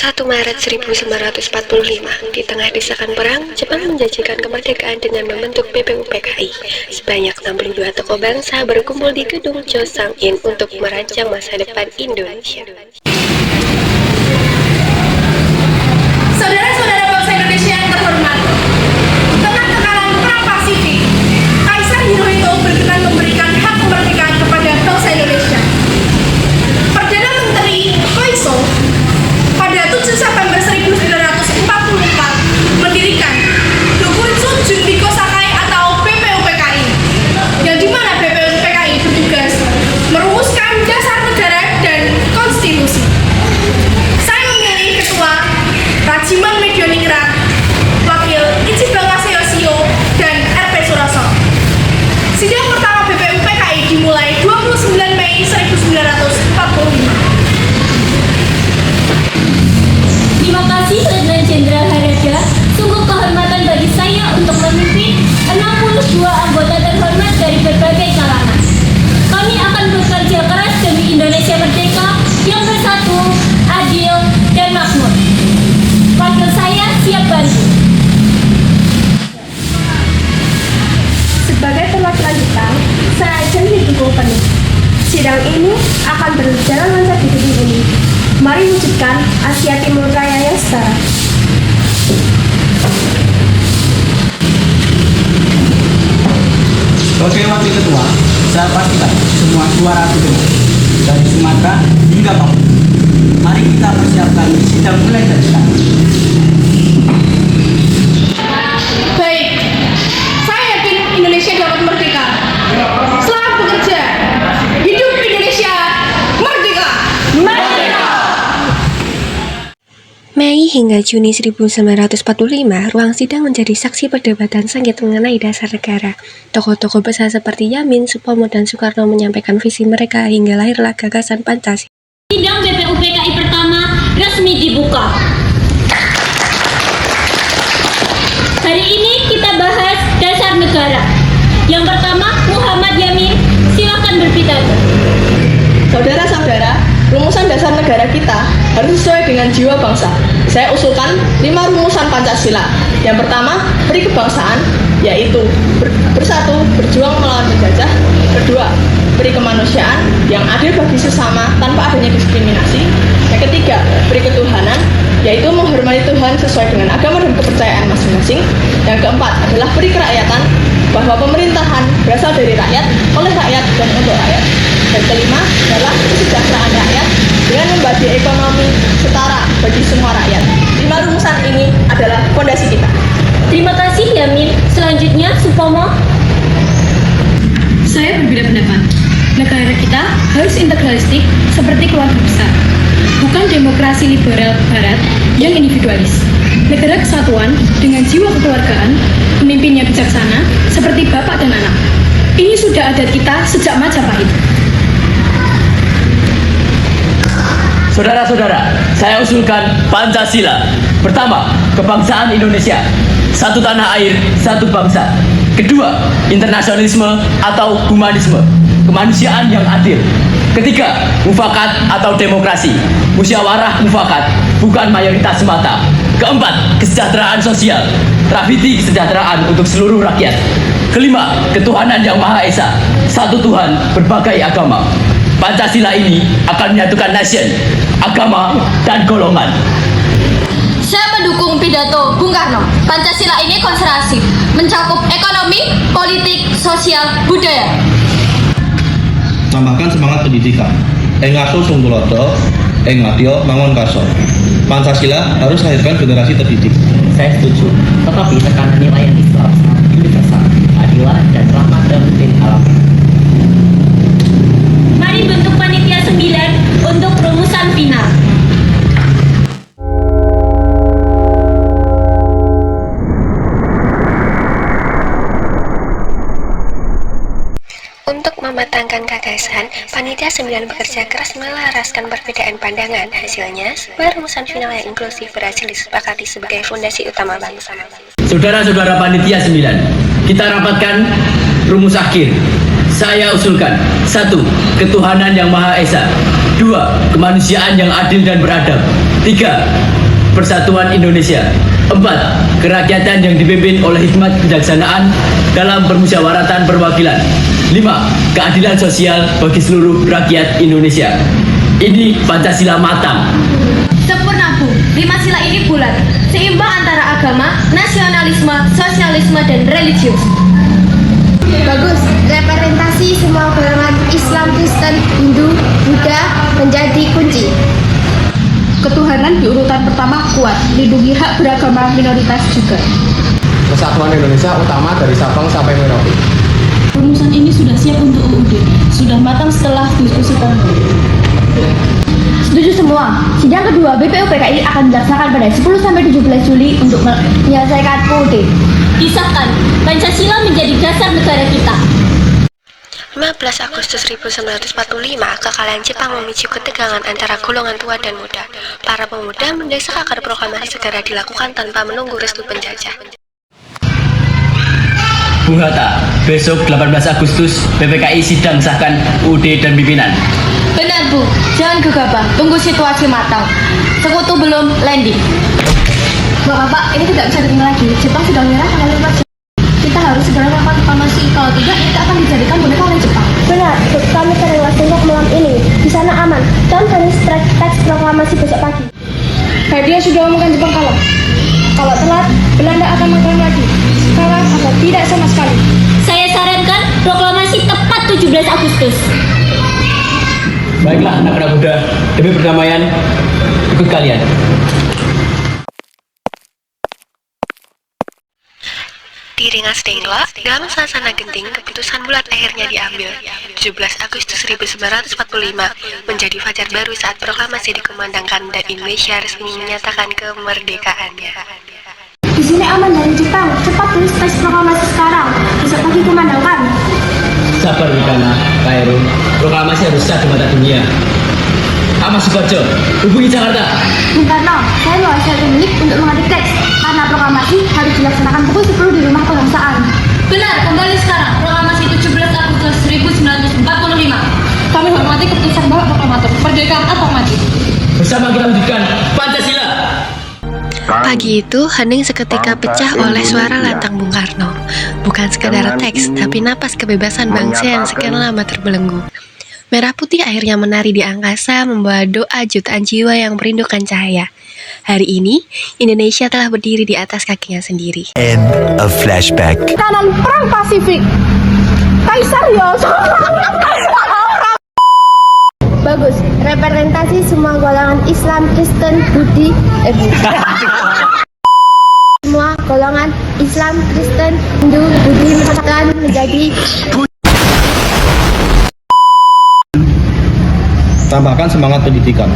1 Maret 1945, di tengah desakan perang, Jepang menjanjikan kemerdekaan dengan membentuk BPUPKI. Sebanyak 62 tokoh bangsa berkumpul di gedung Chongsang-in untuk merancang masa depan Indonesia. Saudara-saudara bangsa Indonesia yang terhormat, di tengah tekanan perang Pasifik, Kaisar Hirohito berkenan memberikan hak kemerdekaan kepada bangsa Indonesia. Perdana Menteri Koiso pada 7 September 1944 mendirikan Dokuritsu Junbiko Sakai atau BPUPKI, yang dimana BPUPKI bertugas merumuskan dasar negara dan konstitusi. Saya memilih ketua Rajiman Medioningrat, wakil Ichibanga Seyosio, dan RP Suroso. Sidang pertama BPUPKI dimulai 29 Mei 1945. Terima kasih Letnan Jenderal Harada, sungguh kehormatan bagi saya untuk memimpin 62 anggota terhormat dari berbagai kalangan. Kami akan bekerja keras demi Indonesia merdeka yang bersatu, adil, dan makmur. Wakil saya siap bantu. Sebagai perwakilan Jepang, saya izin didukung penuh. Sidang ini akan berjalan lancar di gedung ini. Mari wujudkan Asia Timur Raya yang setara. Sebagai wakil ketua, saya pastikan semua suara terdengar dari Sumatera hingga Papua. Mari kita persiapkan sidang mulai dari sekarang. Baik, saya yakin Indonesia dapat merdeka. Selamat bekerja. Hidup Indonesia merdeka. Merdeka. Mei hingga Juni 1945, ruang sidang menjadi saksi perdebatan sengit mengenai dasar negara. Tokoh-tokoh besar seperti Yamin, Supomo, dan Soekarno menyampaikan visi mereka hingga lahirlah gagasan Pancasila. Sidang BPUPKI pertama resmi dibuka. Hari ini kita bahas dasar negara. Yang pertama, Muhammad Yamin, silakan berpidato. Saudara-saudara, rumusan dasar negara kita harus sesuai dengan jiwa bangsa. Saya usulkan 5 rumusan Pancasila. Yang pertama, beri kebangsaan, yaitu bersatu, berjuang melawan penjajah. Kedua, beri kemanusiaan yang adil bagi sesama tanpa adanya diskriminasi. Yang ketiga, beri ketuhanan, yaitu menghormati Tuhan sesuai dengan agama dan kepercayaan masing-masing. Yang keempat adalah beri kerakyatan, bahwa pemerintahan berasal dari rakyat, oleh rakyat, dan untuk rakyat. Dan kelima adalah kesejahteraan rakyat dengan membagi ekonomi setara bagi semua rakyat. 5 rumusan ini adalah fondasi kita. Terima kasih Yamin. Selanjutnya Supomo. Saya berbeda pendapat. Negara kita harus integralistik seperti keluarga besar, bukan demokrasi liberal barat yang individualis. Negara kesatuan dengan jiwa kekeluargaan, pemimpinnya bijaksana seperti bapak dan anak. Ini sudah adat kita sejak Majapahit. Saudara-saudara, saya usulkan Pancasila. Pertama, kebangsaan Indonesia. Satu tanah air, satu bangsa. Kedua, internasionalisme atau humanisme. Kemanusiaan yang adil. Ketiga, mufakat atau demokrasi. Musyawarah mufakat, bukan mayoritas semata. Keempat, kesejahteraan sosial. Trafiti kesejahteraan untuk seluruh rakyat. Kelima, ketuhanan yang Maha Esa. Satu Tuhan, berbagai agama. Pancasila ini akan menyatukan nation, agama, dan golongan. Saya mendukung pidato Bung Karno. Pancasila ini konsentrasi, mencakup ekonomi, politik, sosial, budaya. Tambahkan semangat pendidikan. Ngaso sunggulodo, ngatio mangon kaso. Pancasila harus lahirkan generasi terdidik. Saya setuju, tetapi tekanan nilai yang Islam sangat universal, keadilan, dan rahmat dalam alam. Mari bentuk panitia 9 untuk rumusan final. Untuk mematangkan gagasan, Panitia 9 bekerja keras melaraskan perbedaan pandangan. Hasilnya, sebuah rumusan final yang inklusif berhasil disepakati sebagai fondasi utama bangsa. Saudara-saudara Panitia 9, kita rapatkan rumus akhir. Saya usulkan 1. Ketuhanan yang Maha Esa. 2. Kemanusiaan yang adil dan beradab. 3. Persatuan Indonesia. 4. Kerakyatan yang dipimpin oleh hikmat kebijaksanaan dalam permusyawaratan perwakilan. 5. Keadilan sosial bagi seluruh rakyat Indonesia. Ini Pancasila matang. Sempurna, Bu. 5 sila ini bulat, seimbang antara agama, nasionalisme, sosialisme, dan religius. Bagus, representasi semua golongan Islam, Kristen, Hindu, Buddha menjadi kunci. Ketuhanan di urutan pertama kuat, lindungi hak beragama minoritas juga. Persatuan Indonesia utama dari Sabang sampai Merauke. Rumusan ini sudah siap untuk UUD, sudah matang setelah diskusi panjang. Setuju semua. Sidang kedua BPUPKI akan dilaksanakan pada 10-17 Juli untuk menyelesaikan UUD. Disahkan, Pancasila menjadi dasar negara kita. 15 Agustus 1945, kekalahan Jepang memicu ketegangan antara golongan tua dan muda. Para pemuda mendesak agar proklamasi segera dilakukan tanpa menunggu restu penjajah. Bung Hatta, besok 18 Agustus PPKI sidang sahkan UUD dan pimpinan. Benar, Bu. Jangan gegabah, tunggu situasi matang. Sekutu belum landing. Bapak-bapak, ini tidak bisa ditinggal lagi. Jepang sudah menyerah tanggal 5 Juli. Kita harus segera melakukan proklamasi. Kalau tidak, kita akan dijadikan boneka oleh Jepang. Benar, kami terima tunggu malam ini. Di sana aman. Dan tulis teks proklamasi besok pagi. Hadiah sudah omongkan Jepang kalah. Kalau telat, Belanda akan mengklaim lagi. Sekarang atau tidak sama sekali. Saya sarankan proklamasi tepat 17 Agustus. Baiklah anak-anak muda, demi perdamaian, ikut kalian. Di Ringas Denglo, dalam suasana genting, keputusan bulat akhirnya diambil. 17 Agustus 1945 menjadi fajar baru saat proklamasi dikumandangkan dan Indonesia resmi menyatakan kemerdekaannya. Di sini aman dari Jepang. Cepat tulis teks proklamasi sekarang. Besok pagi kumandangkan. Sabar Wikana, Kairu, proklamasi harus sah di mata dunia. Ahmad Sukoharjo, hubungi Jakarta. Bung Karno, saya mewasiatkan Milik untuk mengetik teks. Karena proklamasi harus dilaksanakan pukul 10 di rumah kebangsaan. Benar, kembali sekarang. Proklamasi 17 Agustus 1945. Kami hormati keputusan Bapak Proklamator. Merdeka atau mati. Bersama kita wujudkan Pancasila. Pagi itu, hening seketika pecah oleh suara lantang Bung Karno. Bukan sekadar teks, tapi napas kebebasan bangsa yang sekian lama terbelenggu. Merah putih akhirnya menari di angkasa, membawa doa jutaan jiwa yang merindukan cahaya. Hari ini, Indonesia telah berdiri di atas kakinya sendiri. End of flashback. Kanan perang Pasifik. Kaisar Yos. Bagus, representasi semua golongan Islam, Kristen, Budi, semua golongan Islam, Kristen, Hindu, Budi akan menjadi. Tambahkan semangat pendidikan.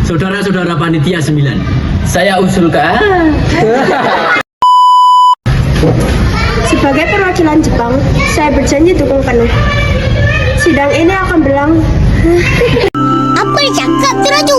Saudara-saudara panitia 9, saya usulkan Sebagai perwakilan Jepang, saya berjanji dukung penuh. Sidang ini akan berlangsung. Apa yang cakap, Raju?